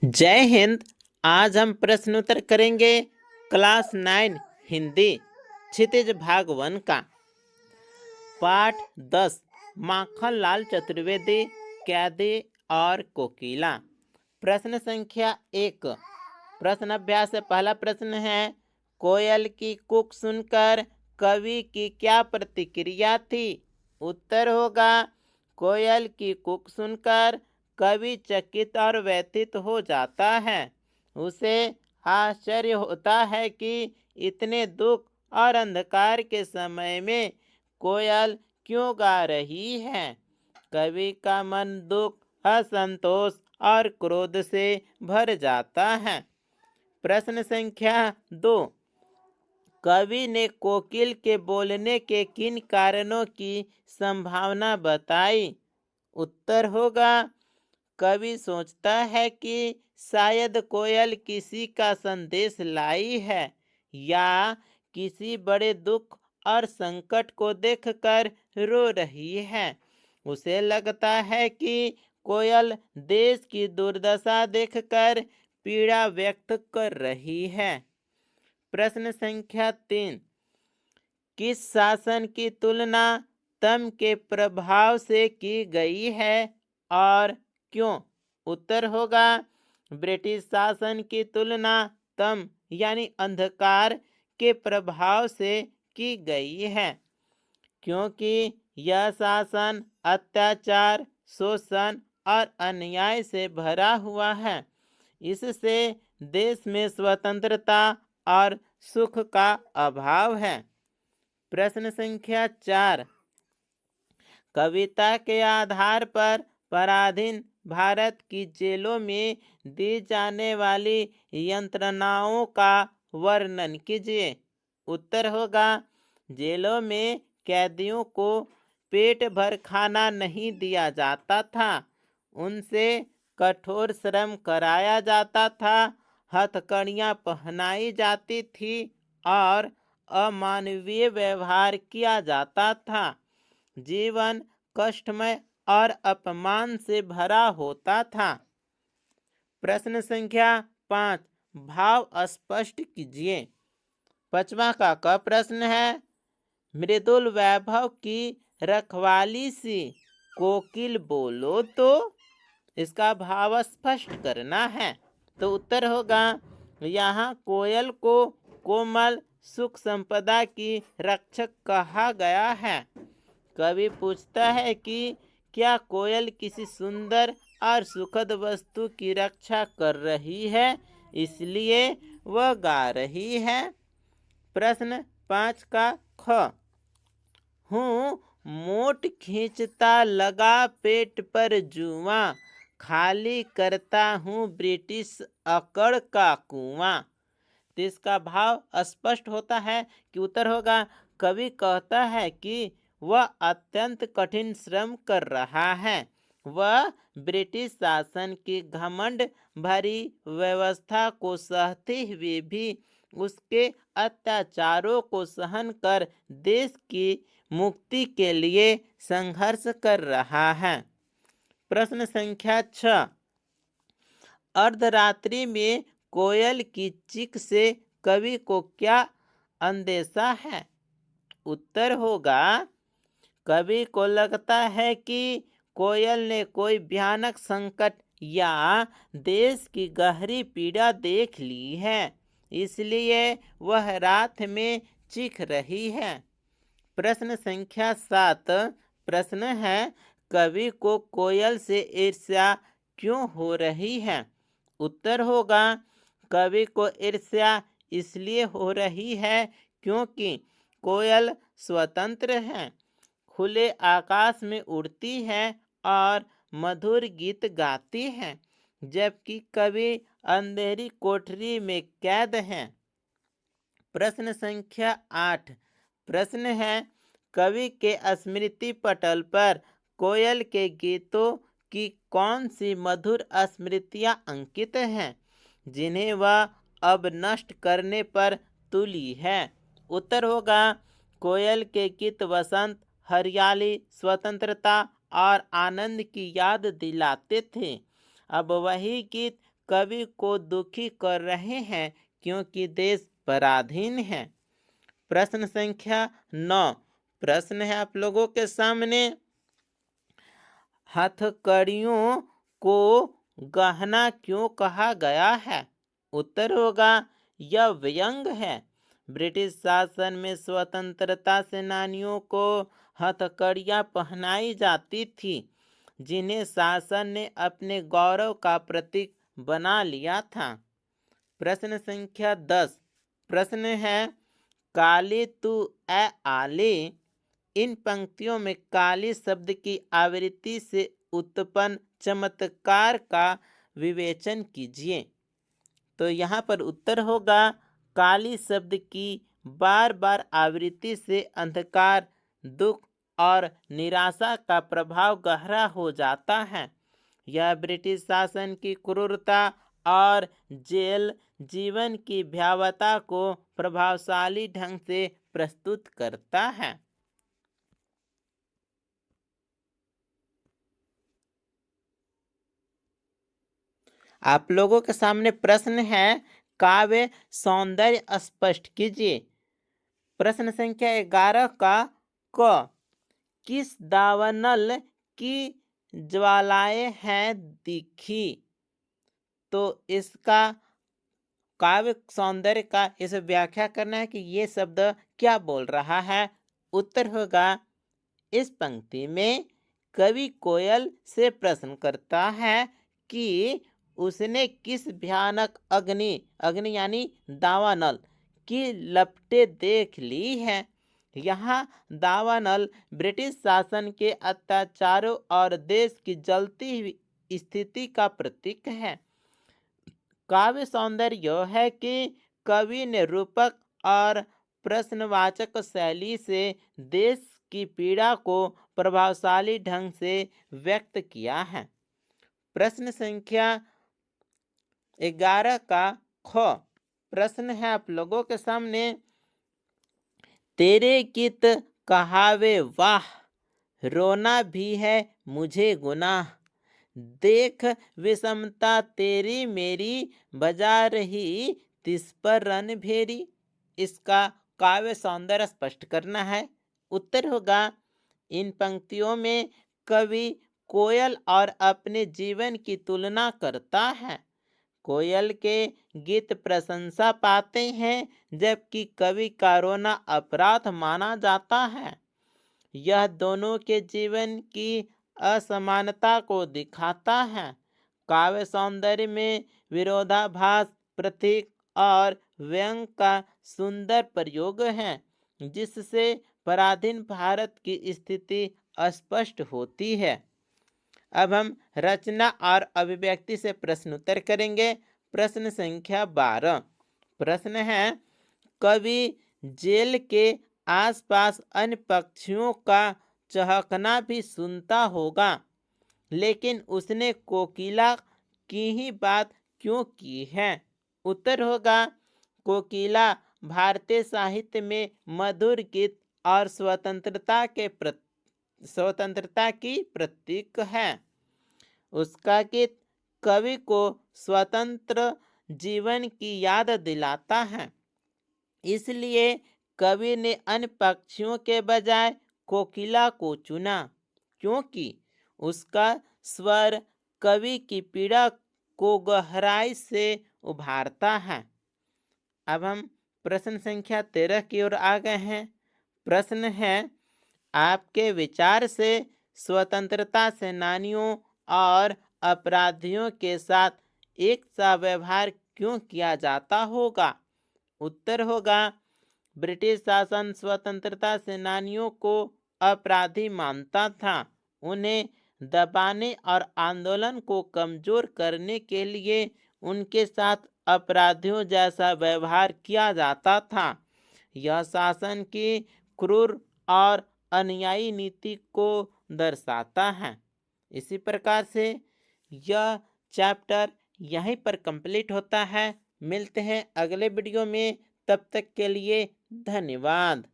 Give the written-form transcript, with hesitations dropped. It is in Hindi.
जय हिंद। आज हम प्रश्न उत्तर करेंगे क्लास 9 हिंदी क्षितिज भाग 1 का पाठ 10 माखन लाल चतुर्वेदी कैदी और कोकिला। प्रश्न संख्या 1। प्रश्न अभ्यास से पहला प्रश्न है, कोयल की कूक सुनकर कवि की क्या प्रतिक्रिया थी? उत्तर होगा, कोयल की कूक सुनकर कवि चकित और व्यथित हो जाता है। उसे आश्चर्य होता है कि इतने दुख और अंधकार के समय में कोयल क्यों गा रही है। कवि का मन दुख, असंतोष और क्रोध से भर जाता है। प्रश्न संख्या 2। कवि ने कोकिल के बोलने के किन कारणों की संभावना बताई? उत्तर होगा, कवि सोचता है कि शायद कोयल किसी का संदेश लाई है या किसी बड़े दुख और संकट को देखकर रो रही है। उसे लगता है कि कोयल देश की दुर्दशा देखकर पीड़ा व्यक्त कर रही है। प्रश्न संख्या 3। किस शासन की तुलना तम के प्रभाव से की गई है और क्यों? उत्तर होगा, ब्रिटिश शासन की तुलना तम यानी अंधकार के प्रभाव से की गई है, क्योंकि यह शासन अत्याचार, शोषण और अन्याय से भरा हुआ है। इससे देश में स्वतंत्रता और सुख का अभाव है। प्रश्न संख्या 4। कविता के आधार पर पराधीन भारत की जेलों में दी जाने वाली यंत्रणाओं का वर्णन कीजिए। उत्तर होगा, जेलों में कैदियों को पेट भर खाना नहीं दिया जाता था। उनसे कठोर श्रम कराया जाता था, हथकड़ियाँ पहनाई जाती थी और अमानवीय व्यवहार किया जाता था। जीवन कष्टमय और अपमान से भरा होता था। प्रश्न संख्या 5। भाव स्पष्ट कीजिए। 5वां का क प्रश्न है, मृदुल वैभव की रखवाली सी कोकिल बोलो तो। इसका भाव स्पष्ट करना है। तो उत्तर होगा, यहाँ कोयल को कोमल सुख संपदा की रक्षक कहा गया है। कवि पूछता है कि क्या कोयल किसी सुंदर और सुखद वस्तु की रक्षा कर रही है, इसलिए वह गा रही है। प्रश्न 5 का ख। हूँ मोट खींचता लगा पेट पर जुआ, खाली करता हूँ ब्रिटिश अकड़ का कुआं। तो इसका भाव स्पष्ट होता है कि उत्तर होगा, कवि कहता है कि वह अत्यंत कठिन श्रम कर रहा है। वह ब्रिटिश शासन की घमंड भरी व्यवस्था को सहते हुए भी उसके अत्याचारों को सहन कर देश की मुक्ति के लिए संघर्ष कर रहा है। प्रश्न संख्या 6। अर्धरात्रि में कोयल की चीख से कवि को क्या अंदेशा है? उत्तर होगा, कवि को लगता है कि कोयल ने कोई भयानक संकट या देश की गहरी पीड़ा देख ली है, इसलिए वह रात में चीख रही है। प्रश्न संख्या 7। प्रश्न है, कवि को कोयल से ईर्ष्या क्यों हो रही है? उत्तर होगा, कवि को ईर्ष्या इसलिए हो रही है क्योंकि कोयल स्वतंत्र है, खुले आकाश में उड़ती है और मधुर गीत गाती है, जबकि कवि अंधेरी कोठरी में कैद है। प्रश्न संख्या 8। प्रश्न है, कवि के स्मृति पटल पर कोयल के गीतों की कौन सी मधुर स्मृतियां अंकित हैं, जिन्हें वह अब नष्ट करने पर तुली है? उत्तर होगा, कोयल के गीत वसंत, हरियाली, स्वतंत्रता और आनंद की याद दिलाते थे। अब वही गीत कवि को दुखी कर रहे हैं क्योंकि देश पराधीन है। प्रश्न संख्या 9 प्रश्न है आप लोगों के सामने, हथकड़ियों को गहना क्यों कहा गया है? उत्तर होगा यह व्यंग है। ब्रिटिश शासन में स्वतंत्रता सेनानियों को हथकड़ियाँ पहनाई जाती थी, जिन्हें शासन ने अपने गौरव का प्रतीक बना लिया था। प्रश्न संख्या 10 प्रश्न है, काली तू ए आली। इन पंक्तियों में काली शब्द की आवृत्ति से उत्पन्न चमत्कार का विवेचन कीजिए। तो यहाँ पर उत्तर होगा काली शब्द की बार बार आवृत्ति से अंधकार, दुख और निराशा का प्रभाव गहरा हो जाता है। यह ब्रिटिश शासन की क्रूरता और जेल जीवन की भयावहता को प्रभावशाली ढंग से प्रस्तुत करता है। आप लोगों के सामने प्रश्न है, काव्य सौंदर्य स्पष्ट कीजिए। प्रश्न संख्या 11 का क, किस दावानल की ज्वालाएं हैं दिखी? तो इसका काव्य सौंदर्य का इस व्याख्या करना है कि ये शब्द क्या बोल रहा है। उत्तर होगा, इस पंक्ति में कवि कोयल से प्रश्न करता है कि उसने किस भयानक अग्नि यानी दावानल की लपटें देख ली है। यहाँ दावानल ब्रिटिश शासन के अत्याचारों और देश की जलती हुई स्थिति का प्रतीक है। काव्य सौंदर्य यह है कि कवि ने रूपक और प्रश्नवाचक शैली से देश की पीड़ा को प्रभावशाली ढंग से व्यक्त किया है। प्रश्न संख्या 11 का ख, प्रश्न है आप लोगों के सामने, तेरे गीत कहावे वाह, रोना भी है मुझे गुनाह, देख विषमता तेरी मेरी, बजा रही तिस पर रन भेरी। इसका काव्य सौंदर्य स्पष्ट करना है। उत्तर होगा, इन पंक्तियों में कवि कोयल और अपने जीवन की तुलना करता है। कोयल के गीत प्रशंसा पाते हैं, जबकि कवि का रोना अपराध माना जाता है। यह दोनों के जीवन की असमानता को दिखाता है। काव्य सौंदर्य में विरोधाभास, प्रतीक और व्यंग का सुंदर प्रयोग है, जिससे पराधीन भारत की स्थिति स्पष्ट होती है। अब हम रचना और अभिव्यक्ति से प्रश्न उत्तर करेंगे। प्रश्न संख्या 12 प्रश्न है, कवि जेल के आसपास अन्य पक्षियों का चहकना भी सुनता होगा, लेकिन उसने कोकिला की ही बात क्यों की है? उत्तर होगा, कोकिला भारतीय साहित्य में मधुर गीत और स्वतंत्रता की प्रतीक है। उसका गीत कवि को स्वतंत्र जीवन की याद दिलाता है। इसलिए कवि ने अन्य पक्षियों के बजाय कोकिला को चुना, क्योंकि उसका स्वर कवि की पीड़ा को गहराई से उभारता है। अब हम प्रश्न संख्या 13 की ओर आ गए हैं। प्रश्न है, आपके विचार से स्वतंत्रता सेनानियों और अपराधियों के साथ एक सा व्यवहार क्यों किया जाता होगा? उत्तर होगा, ब्रिटिश शासन स्वतंत्रता सेनानियों को अपराधी मानता था। उन्हें दबाने और आंदोलन को कमजोर करने के लिए उनके साथ अपराधियों जैसा व्यवहार किया जाता था। यह शासन की क्रूर और अन्यायी नीति को दर्शाता है। इसी प्रकार से यह चैप्टर यहीं पर कंप्लीट होता है। मिलते हैं अगले वीडियो में, तब तक के लिए धन्यवाद।